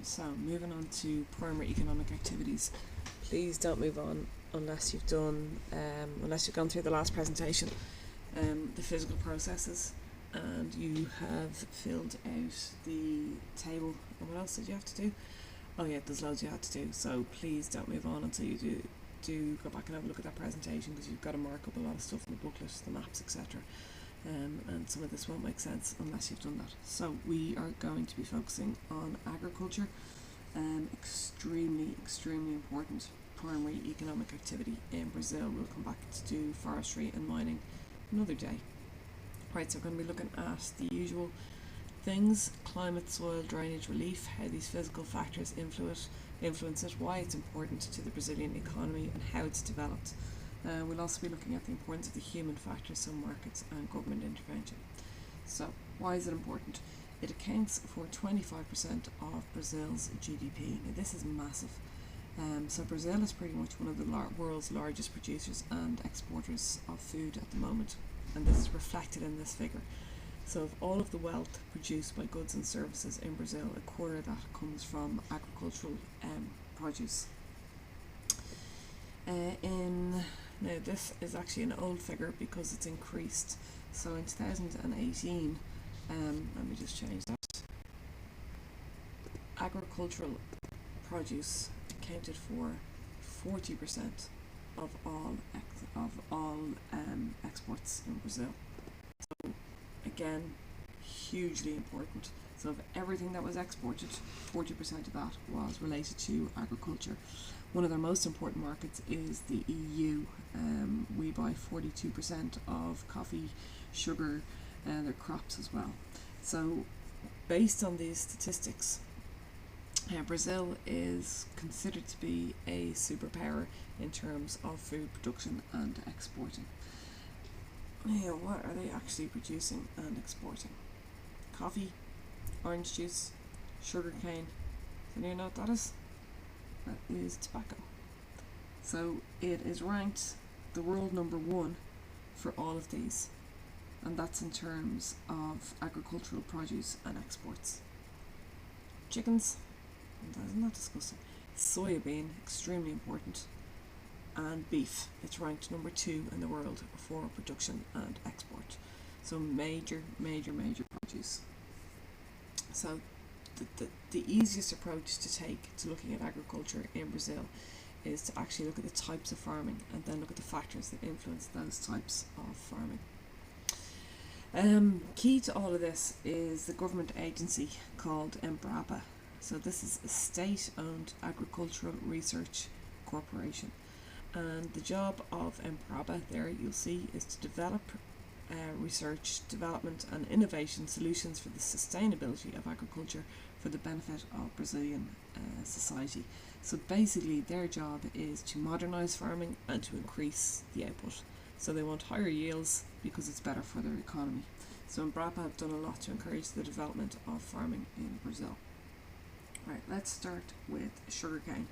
So moving on to primary economic activities. Please don't move on unless you've gone through the last presentation, the physical processes, and you have filled out the table. And what else did you have to do? Oh yeah, there's loads you had to do. So please don't move on until you do go back and have a look at that presentation, because you've got to mark up a lot of stuff in the booklet, the maps, etc. And some of this won't make sense unless you've done that. So we are going to be focusing on agriculture, extremely important primary economic activity in Brazil. We'll come back to do forestry and mining another day. Right, so we're going to be looking at the usual things: climate, soil, drainage, relief, how these physical factors influence it, why it's important to the Brazilian economy, and how it's developed. We'll also be looking at the importance of the human factors, so markets and government intervention. So, why is it important? It accounts for 25% of Brazil's GDP. Now, this is massive. So Brazil is pretty much one of the world's largest producers and exporters of food at the moment, and this is reflected in this figure. So of all of the wealth produced by goods and services in Brazil, a quarter of that comes from agricultural produce. Now this is actually an old figure because it's increased. So in 2018, let me just change that. Agricultural produce accounted for 40% of all exports in Brazil. So again, hugely important. So of everything that was exported, 40% of that was related to agriculture. One of their most important markets is the EU. We buy 42% of coffee, sugar, and their crops as well. So based on these statistics, Brazil is considered to be a superpower in terms of food production and exporting. Now, what are they actually producing and exporting? Coffee, orange juice, sugar cane. Do you know what that is? That is tobacco. So it is ranked the world number 1 for all of these, and that's in terms of agricultural produce and exports. Chickens, isn't that disgusting? Soya bean, extremely important. And beef, it's ranked number 2 in the world for production and export. So major produce. So the easiest approach to take to looking at agriculture in Brazil is to actually look at the types of farming and then look at the factors that influence those types of farming. Key to all of this is the government agency called Embrapa. So this is a state-owned agricultural research corporation. And the job of Embrapa, there you'll see, is to develop research, development and innovation solutions for the sustainability of agriculture for the benefit of Brazilian society. So basically their job is to modernise farming and to increase the output. So they want higher yields because it's better for their economy. So Embrapa have done a lot to encourage the development of farming in Brazil. Right, let's start with sugarcane.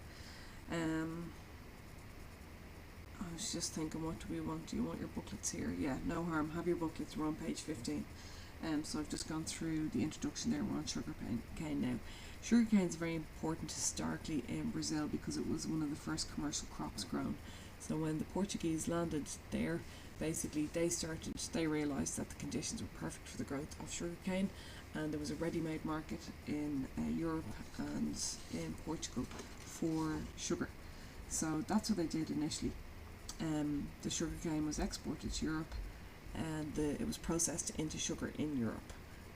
I was just thinking, what do we want? Do you want your booklets here? Yeah, no harm. Have your booklets. We're on page 15. So I've just gone through the introduction there. We're on sugarcane now. Sugarcane is very important historically in Brazil because it was one of the first commercial crops grown. So when the Portuguese landed there, basically they realised that the conditions were perfect for the growth of sugarcane, and there was a ready-made market in Europe and in Portugal for sugar. So that's what they did initially. The sugarcane was exported to Europe, and it was processed into sugar in Europe,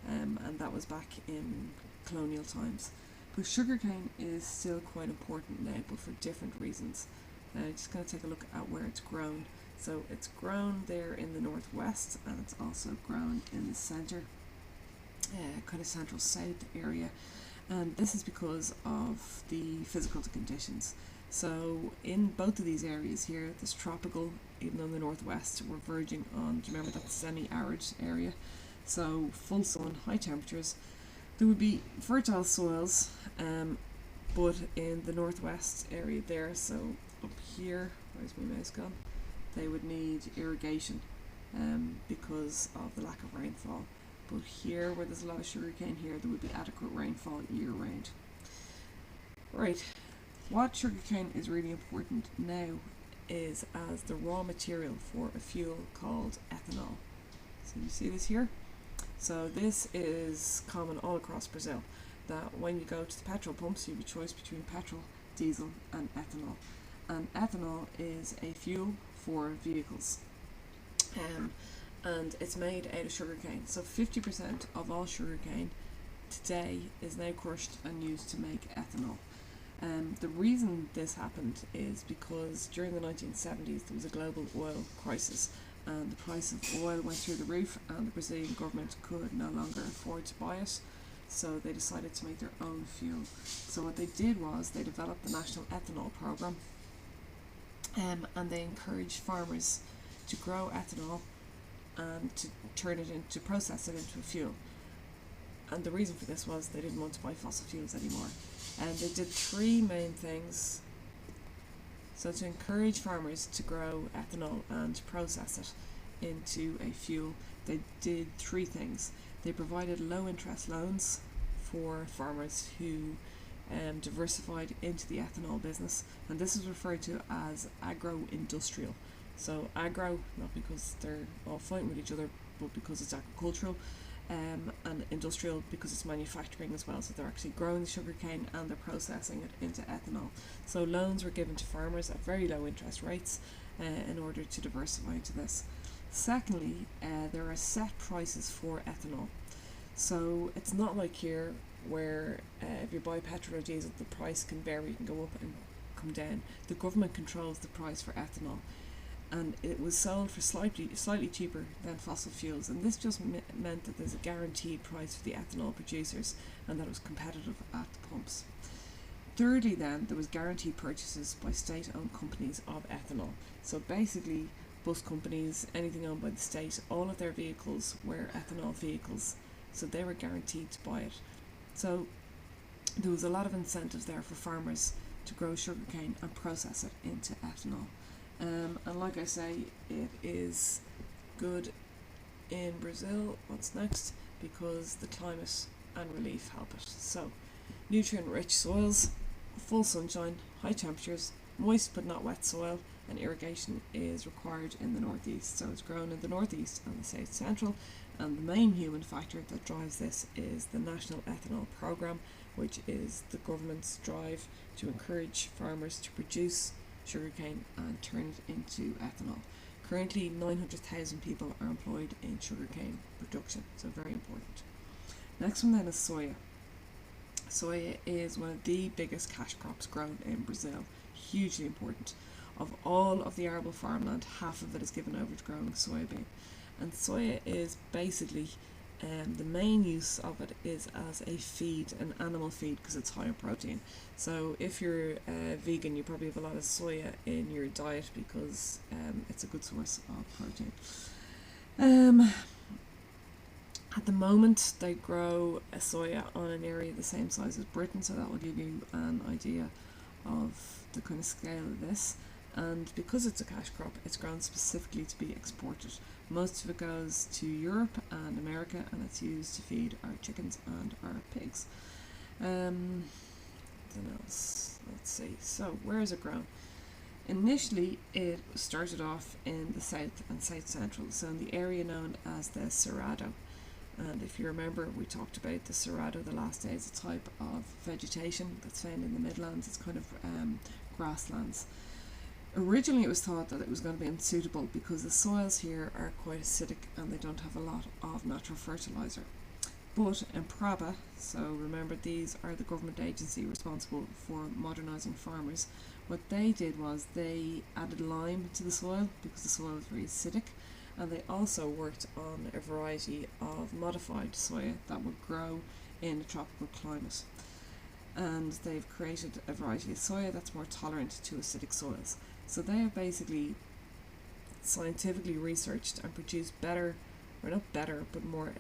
and that was back in colonial times. But sugarcane is still quite important now, but for different reasons. Just going to take a look at where it's grown. So it's grown there in the northwest, and it's also grown in the centre, kind of central south area, and this is because of the physical conditions. So in both of these areas here, this tropical, even though in the northwest we're verging on, do you remember that semi-arid area? So full sun, high temperatures. There would be fertile soils, but in the northwest area there, so up here, where's my mouse gone? They would need irrigation because of the lack of rainfall. But here, where there's a lot of sugarcane here, there would be adequate rainfall year round. Right, what sugarcane is really important now is as the raw material for a fuel called ethanol. So you see this here? So this is common all across Brazil, that when you go to the petrol pumps you have a choice between petrol, diesel and ethanol. And ethanol is a fuel for vehicles. And it's made out of sugarcane. So 50% of all sugarcane today is now crushed and used to make ethanol. The reason this happened is because during the 1970s there was a global oil crisis, and the price of oil went through the roof, and the Brazilian government could no longer afford to buy it, so they decided to make their own fuel. So what they did was they developed the National Ethanol Programme, and they encouraged farmers to grow ethanol and to process it into a fuel. And the reason for this was they didn't want to buy fossil fuels anymore. And they did three main things. So to encourage farmers to grow ethanol and process it into a fuel, they did three things. They provided low interest loans for farmers who diversified into the ethanol business, and this is referred to as agro-industrial. So agro, not because they're all fighting with each other, but because it's agricultural, and industrial because it's manufacturing as well. So they're actually growing the sugarcane and they're processing it into ethanol. So loans were given to farmers at very low interest rates in order to diversify into this. Secondly, there are set prices for ethanol. So it's not like here where if you buy petrol or diesel, the price can vary, it can go up and come down. The government controls the price for ethanol, and it was sold for slightly cheaper than fossil fuels, and this just meant that there's a guaranteed price for the ethanol producers and that it was competitive at the pumps. Thirdly then, there was guaranteed purchases by state-owned companies of ethanol. So basically bus companies, anything owned by the state, all of their vehicles were ethanol vehicles, so they were guaranteed to buy it. So there was a lot of incentives there for farmers to grow sugarcane and process it into ethanol. And like I say, it is good in Brazil. What's next? Because the climate and relief help it. So, nutrient-rich soils, full sunshine, high temperatures, moist but not wet soil, and irrigation is required in the northeast. So it's grown in the northeast and the south central, and the main human factor that drives this is the National Ethanol Programme, which is the government's drive to encourage farmers to produce sugarcane and turn it into ethanol. Currently 900,000 people are employed in sugarcane production, so very important. Next one then is soya. Soya is one of the biggest cash crops grown in Brazil, hugely important. Of all of the arable farmland, half of it is given over to growing soybean. And soya is basically, the main use of it is as a feed, an animal feed, because it's high in protein. So if you're vegan, you probably have a lot of soya in your diet because it's a good source of protein. At the moment, they grow a soya on an area the same size as Britain, so that will give you an idea of the kind of scale of this. And because it's a cash crop, it's grown specifically to be exported. Most of it goes to Europe and America, and it's used to feed our chickens and our pigs. Then else, let's see. So where is it grown? Initially, it started off in the south and south central, so in the area known as the Cerrado. And if you remember, we talked about the Cerrado the last day. It's a type of vegetation that's found in the Midlands. It's kind of grasslands. Originally it was thought that it was going to be unsuitable because the soils here are quite acidic and they don't have a lot of natural fertiliser. But Embrapa, so remember these are the government agency responsible for modernising farmers, what they did was they added lime to the soil because the soil was very acidic, and they also worked on a variety of modified soya that would grow in a tropical climate. And they've created a variety of soya that's more tolerant to acidic soils. So they have basically scientifically researched and produced better, or not better, but more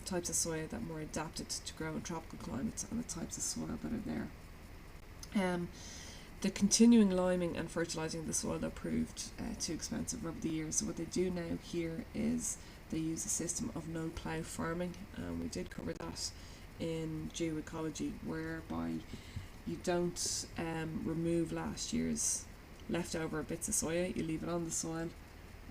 types of soya that are more adapted to grow in tropical climates and the types of soil that are there. The continuing liming and fertilising of the soil though proved too expensive over the years. So what they do now here is they use a system of no-plough farming, and we did cover that in geoecology, whereby you don't remove last year's leftover bits of soya, you leave it on the soil,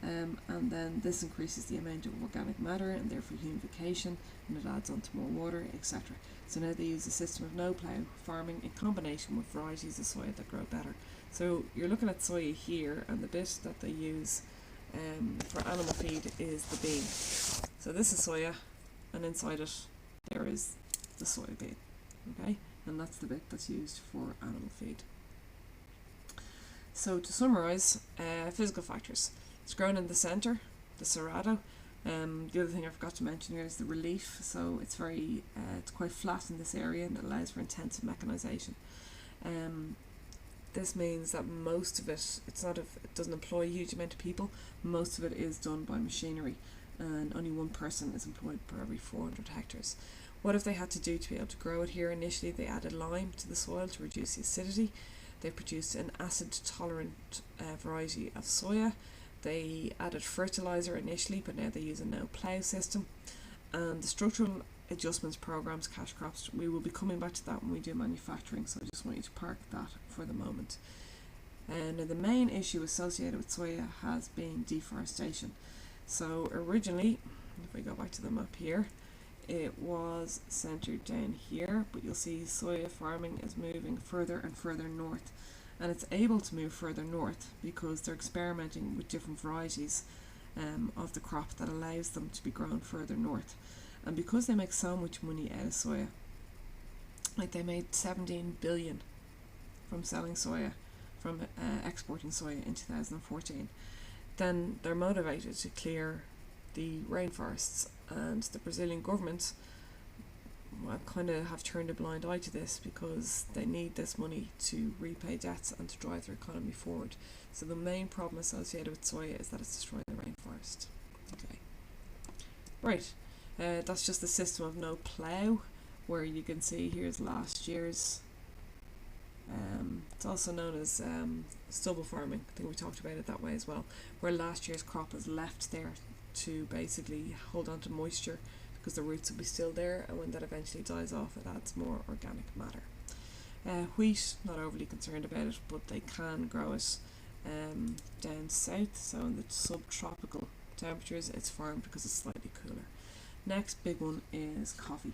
and then this increases the amount of organic matter and therefore humidification, and it adds on to more water, etc. So now they use a system of no-plough farming in combination with varieties of soya that grow better. So you're looking at soya here, and the bit that they use for animal feed is the bean. So this is soya, and inside it there is the soybean, okay? And that's the bit that's used for animal feed. So to summarise, physical factors. It's grown in the centre, the Cerrado. The other thing I forgot to mention here is the relief. So it's it's quite flat in this area, and it allows for intensive mechanisation. This means that most of it, it doesn't employ a huge amount of people. Most of it is done by machinery, and only one person is employed per every 400 hectares. What have they had to do to be able to grow it here? Initially, they added lime to the soil to reduce the acidity. They produced an acid-tolerant variety of soya. They added fertiliser initially, but now they use a no-plough system. And the structural adjustments programs, cash crops, we will be coming back to that when we do manufacturing, so I just want you to park that for the moment. And the main issue associated with soya has been deforestation. So originally, if we go back to the map here, it was centred down here, but you'll see soya farming is moving further and further north, and it's able to move further north because they're experimenting with different varieties of the crop that allows them to be grown further north. And because they make so much money out of soya, like they made 17 billion from selling soya, from exporting soya in 2014, then they're motivated to clear the rainforests, and the Brazilian government kind of have turned a blind eye to this because they need this money to repay debts and to drive their economy forward. So the main problem associated with soya is that it's destroying the rainforest. Okay, right, that's just the system of no plough, where you can see here's last year's. It's also known as stubble farming. I think we talked about it that way as well, where last year's crop is left there to basically hold on to moisture because the roots will be still there, and when that eventually dies off, it adds more organic matter. Wheat, not overly concerned about it, but they can grow it down south, so in the subtropical temperatures it's farmed because it's slightly cooler. Next big one is coffee.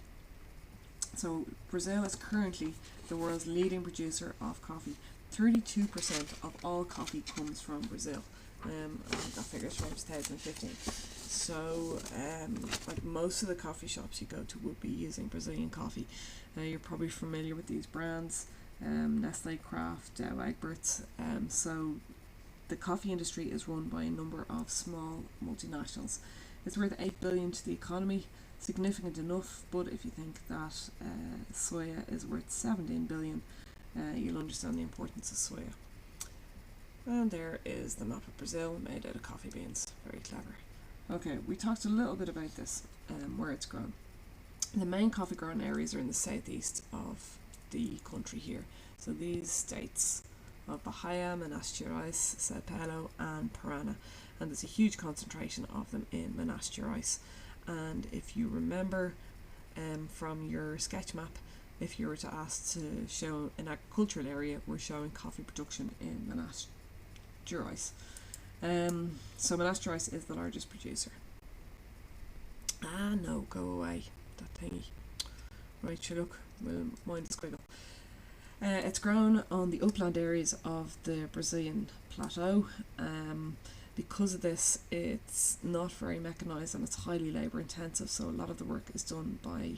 So Brazil is currently the world's leading producer of coffee. 32% of all coffee comes from Brazil. I think that figure's from 2015. So, like most of the coffee shops you go to would be using Brazilian coffee. You're probably familiar with these brands, Nestle, Kraft, Dow, Egberts. So the coffee industry is run by a number of small multinationals. It's worth 8 billion to the economy, significant enough, but if you think that soya is worth 17 billion, you'll understand the importance of soya. And there is the map of Brazil made out of coffee beans. Very clever. Okay, we talked a little bit about this, where it's grown. The main coffee growing areas are in the southeast of the country here. So these states of Bahia, Minas Gerais, Sao Paulo and Paraná. And there's a huge concentration of them in Minas Gerais. And if you remember from your sketch map, if you were to ask to show an agricultural area, we're showing coffee production in Minas Gerais. So Minas Gerais is the largest producer. No, go away, that thingy. Right, sure, look, we'll mind the squiggle. It's grown on the upland areas of the Brazilian plateau. Because of this, it's not very mechanised and it's highly labour intensive, so a lot of the work is done by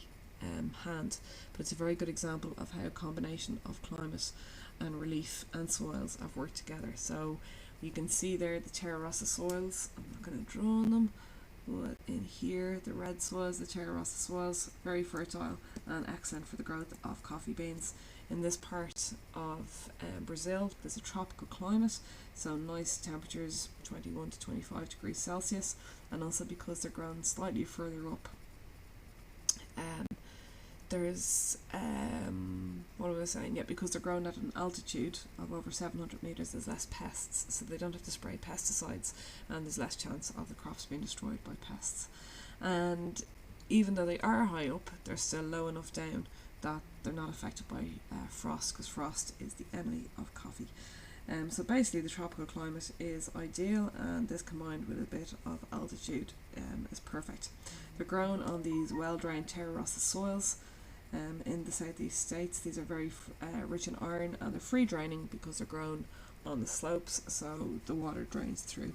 hand. But it's a very good example of how a combination of climate and relief and soils have worked together. So you can see there the Terra Rossa soils. I'm not going to draw on them, but in here the red soils, the Terra Rossa soils, very fertile and excellent for the growth of coffee beans. In this part of Brazil, there's a tropical climate, so nice temperatures, 21 to 25 degrees Celsius, and also because they're grown slightly further up, there's, what was I saying? Yeah, because they're grown at an altitude of over 700 metres, there's less pests, so they don't have to spray pesticides, and there's less chance of the crops being destroyed by pests. And even though they are high up, they're still low enough down that they're not affected by frost, because frost is the enemy of coffee. So basically the tropical climate is ideal, and this combined with a bit of altitude is perfect. They're grown on these well-drained terra rossa soils in the southeast states. These are very rich in iron, and they're free draining because they're grown on the slopes, so the water drains through.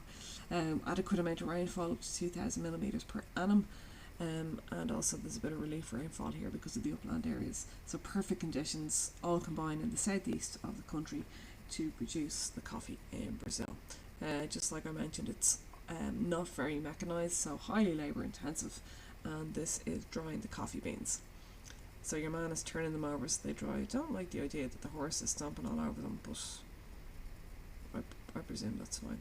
Adequate amount of rainfall, up to 2,000 millimetres per annum. And also there's a bit of relief rainfall here because of the upland areas. So perfect conditions all combine in the southeast of the country to produce the coffee in Brazil. Just like I mentioned, it's not very mechanised, so highly labour intensive, and this is drying the coffee beans. So your man is turning them over so they dry. I don't like the idea that the horse is stomping all over them, but I presume that's fine.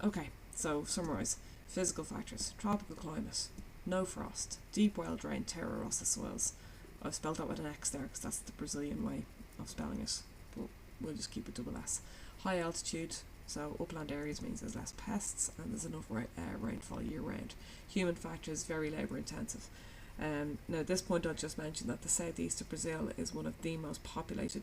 Okay, so summarise. Physical factors: tropical climate, no frost, deep well-drained terra rossa soils. I've spelled that with an X there because that's the Brazilian way of spelling it, but we'll just keep it double S. High altitude, so upland areas means there's less pests and there's enough rainfall year round. Human factors, very labour intensive. Now at this point I'll just mention that the southeast of Brazil is one of the most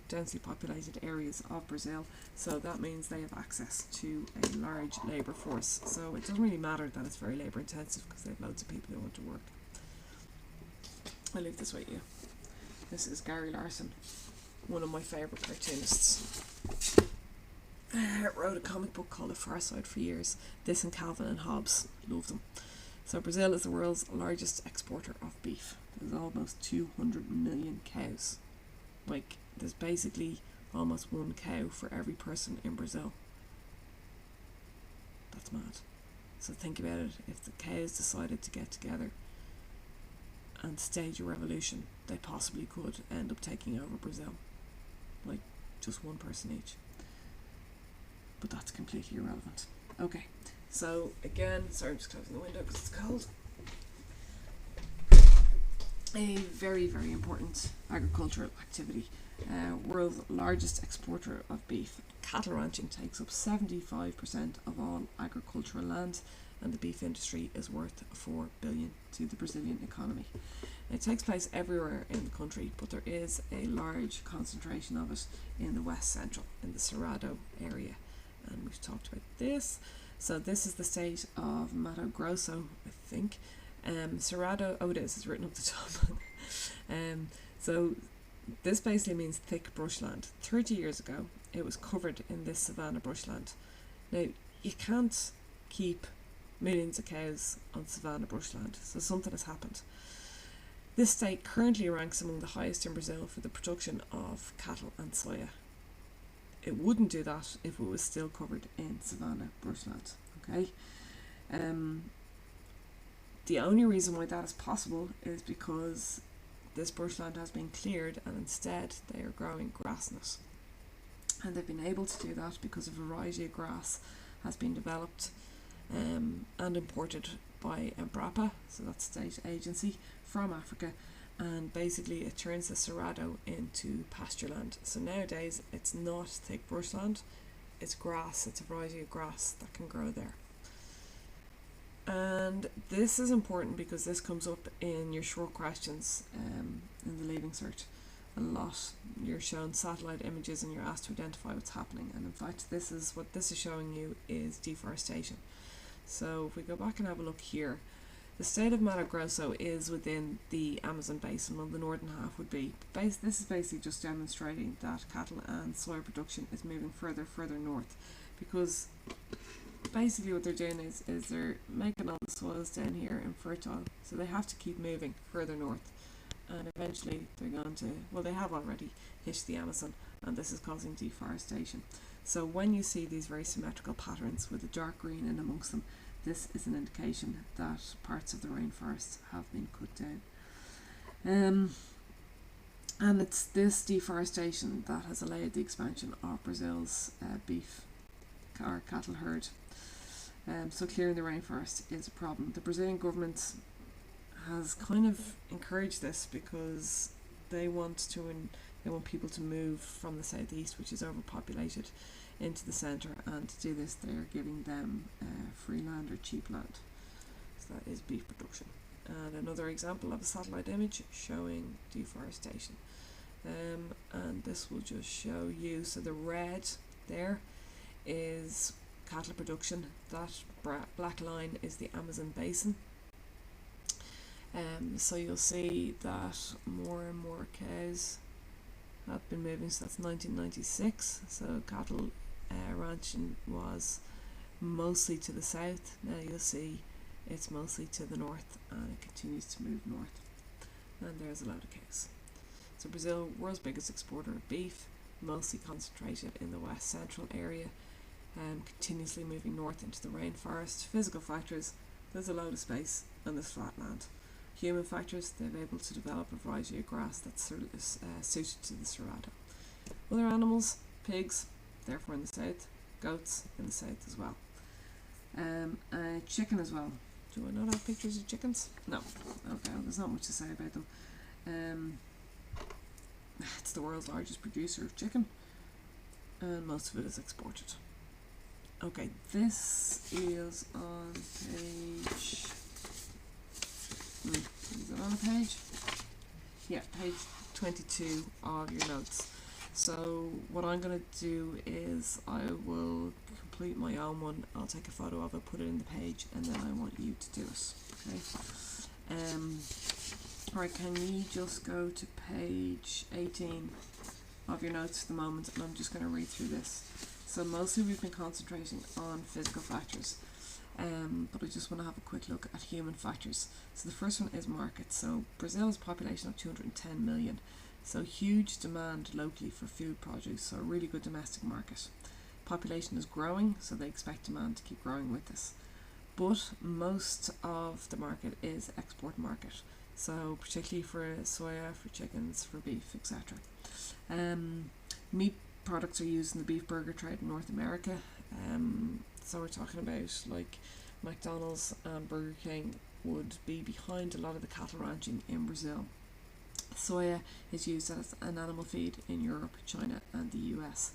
densely populated areas of Brazil, so that means they have access to a large labour force. So it doesn't really matter that it's very labour intensive because they have loads of people who want to work. I'll leave this with you. This is Gary Larson, one of my favourite cartoonists. Wrote a comic book called The Far Side for years. This and Calvin and Hobbes, loved them. So Brazil is the world's largest exporter of beef. There's almost 200 million cows. Like, there's basically almost one cow for every person in Brazil. That's mad. So think about it. If the cows decided to get together and stage a revolution, they possibly could end up taking over Brazil. Like, just one person each. But that's completely irrelevant. Okay. So again, sorry, I'm just closing the window because it's cold. A very, very important agricultural activity. World's largest exporter of beef. Cattle ranching takes up 75% of all agricultural land, and the beef industry is worth $4 billion to the Brazilian economy. It takes place everywhere in the country, but there is a large concentration of it in the west central, in the Cerrado area, and we've talked about this. So this is the state of Mato Grosso, I think. Cerrado, oh it is, it's written up the top. So this basically means thick brushland. 30 years ago, it was covered in this savanna brushland. Now, you can't keep millions of cows on savanna brushland, so something has happened. This state currently ranks among the highest in Brazil for the production of cattle and soya. It wouldn't do that if it was still covered in savanna brushland. Okay. The only reason why that is possible is because this bushland has been cleared and instead they are growing grass in it. And they've been able to do that because a variety of grass has been developed and imported by Embrapa, so that's a state agency from Africa, and basically it turns the Cerrado into pasture land. So nowadays it's not thick bushland, it's grass, it's a variety of grass that can grow there. And this is important because this comes up in your short questions in the Leaving Cert a lot. You're shown satellite images and you're asked to identify what's happening, and in fact this is what this is showing you is deforestation. So if we go back and have a look here, the state of Mato Grosso is within the Amazon basin, well the northern half would be. This is basically just demonstrating that cattle and soy production is moving further north, because basically what they're doing is they're making all the soils down here infertile, so they have to keep moving further north, and eventually they're going to, well they have already hit the Amazon, and this is causing deforestation. So when you see these very symmetrical patterns with the dark green in amongst them, this is an indication that parts of the rainforests have been cut down. And it's this deforestation that has allowed the expansion of Brazil's beef or cattle herd. So clearing the rainforest is a problem. The Brazilian government has kind of encouraged this because they want people to move from the southeast, which is overpopulated, into the centre, and to do this they are giving them free land or cheap land. So that is beef production. and another example of a satellite image showing deforestation. And this will just show you, so the red there is cattle production, that black line is the Amazon basin. So you'll see that more and more cows have been moving, so that's 1996. So cattle ranching was mostly to the south. Now you'll see it's mostly to the north, and it continues to move north. And there's a lot of cows. So Brazil, world's biggest exporter of beef, mostly concentrated in the west central area, continuously moving north into the rainforest. Physical factors, there's a load of space and there's flat land. Human factors, they've been able to develop a variety of grass that's suited to the Cerrado. Other animals, pigs, therefore in the south, goats in the south as well. Chicken as well. Do I not have pictures of chickens? No. Okay, well, there's not much to say about them. It's the world's largest producer of chicken, and most of it is exported. Okay, this is on page... is it on a page? Yeah, page 22 of your notes. So what I'm going to do is I will complete my own one. I'll take a photo of it, put it in the page, and then I want you to do it. Okay. Alright, can you just go to page 18 of your notes at the moment, and I'm just going to read through this. So mostly we've been concentrating on physical factors, but I just want to have a quick look at human factors. So the first one is market. So Brazil has a population of 210 million. So huge demand locally for food produce, so a really good domestic market. Population is growing, so they expect demand to keep growing with this. But most of the market is export market, so particularly for soya, for chickens, for beef, etc. Meat products are used in the beef burger trade in North America. So we're talking about like McDonald's and Burger King would be behind a lot of the cattle ranching in Brazil. Soya is used as an animal feed in Europe, China and the US.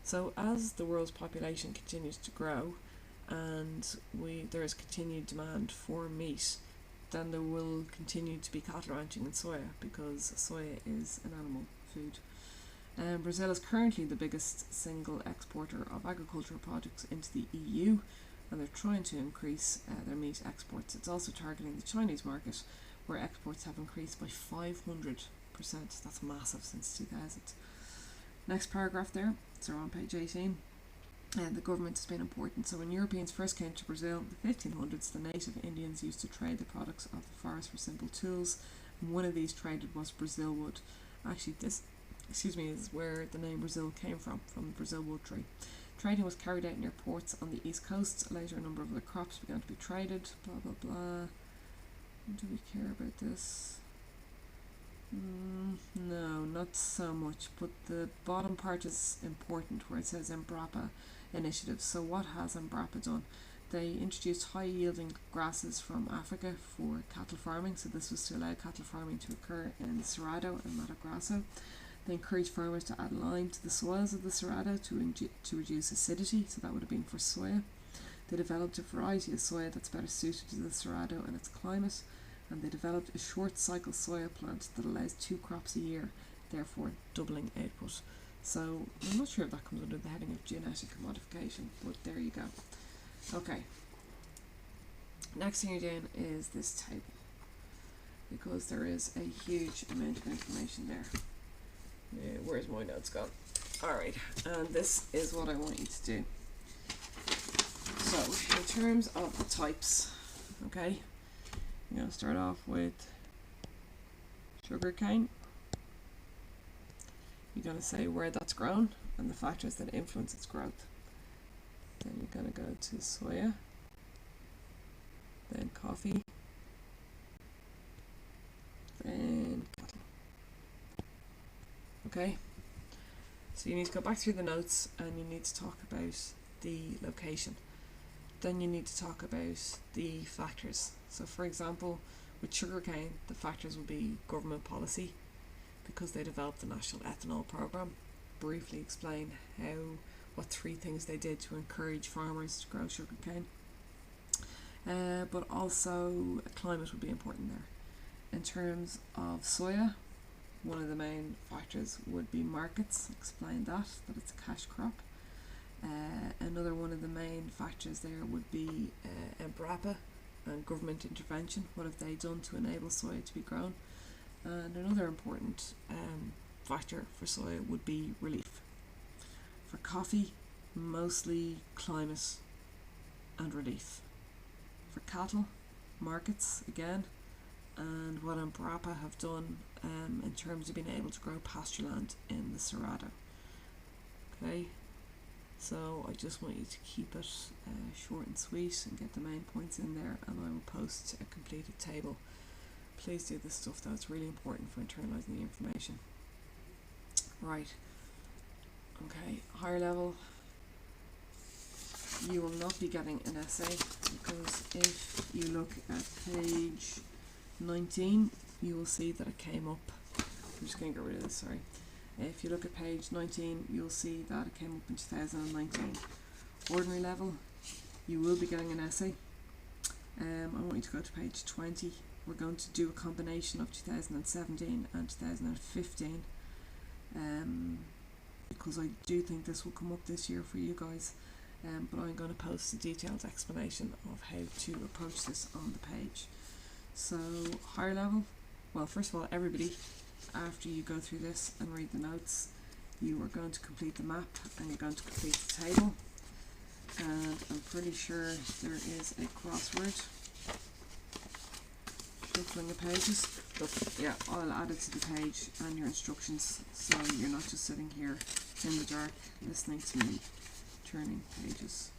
So as the world's population continues to grow and there is continued demand for meat, then there will continue to be cattle ranching in soya, because soya is an animal food. Brazil is currently the biggest single exporter of agricultural products into the EU, and they're trying to increase their meat exports. It's also targeting the Chinese market, where exports have increased by 500%. That's massive since 2000. Next paragraph there, so on page 18. The government has been important. So when Europeans first came to Brazil in the 1500s, the native Indians used to trade the products of the forest for simple tools, and one of these traded was Brazil wood. Actually, this is where the name Brazil came from the Brazil wood tree. Trading was carried out near ports on the east coast. Later, a number of the crops began to be traded. Blah blah blah. Do we care about this? No, not so much. But the bottom part is important, where it says Embrapa initiative. So what has Embrapa done? They introduced high-yielding grasses from Africa for cattle farming. So this was to allow cattle farming to occur in the Cerrado and Mato Grosso. They encouraged farmers to add lime to the soils of the Cerrado to reduce acidity. So that would have been for soya. They developed a variety of soya that's better suited to the Cerrado and its climate. And they developed a short-cycle soya plant that allows 2 crops a year, therefore doubling output. So I'm not sure if that comes under the heading of genetic modification, but there you go. Okay. Next thing you're doing is this table, because there is a huge amount of information there. Where's my notes gone? Alright, and this is what I want you to do. So, in terms of the types, okay, you're going to start off with sugarcane. You're going to say where that's grown and the factors that influence its growth. Then you're going to go to soya, then coffee, then cattle. Okay, so you need to go back through the notes and you need to talk about the location. Then you need to talk about the factors. So for example, with sugarcane, the factors will be government policy, because they developed the National Ethanol Programme. Briefly explain what 3 things they did to encourage farmers to grow sugarcane. but also climate would be important there. In terms of soya, one of the main factors would be markets. Explain that it's a cash crop. Another one of the main factors there would be EMBRAPA and government intervention. What have they done to enable soya to be grown? And another important factor for soya would be relief. For coffee, mostly climate and relief. For cattle, markets again, and what EMBRAPA have done in terms of being able to grow pasture land in the Cerrado. Okay, so I just want you to keep it short and sweet and get the main points in there, and I will post a completed table. Please do this stuff though, it's really important for internalising the information. Right, okay, higher level, you will not be getting an essay, because if you look at page 19, you will see that it came up. I'm just going to get rid of this, sorry. If you look at page 19, you'll see that it came up in 2019. Ordinary level, you will be getting an essay. I want you to go to page 20. We're going to do a combination of 2017 and 2015, because I do think this will come up this year for you guys. But I'm going to post a detailed explanation of how to approach this on the page. So, higher level, well, first of all, everybody, after you go through this and read the notes, you are going to complete the map and you're going to complete the table. And I'm pretty sure there is a crossword. Shuffling the pages. But yeah, I'll add it to the page and your instructions, so you're not just sitting here in the dark listening to me turning pages.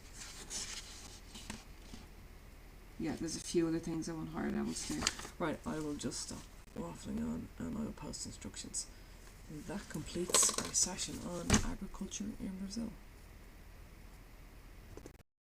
Yeah, there's a few other things I want higher levels to do. Right, I will just stop waffling on and I will post instructions. And that completes our session on agriculture in Brazil.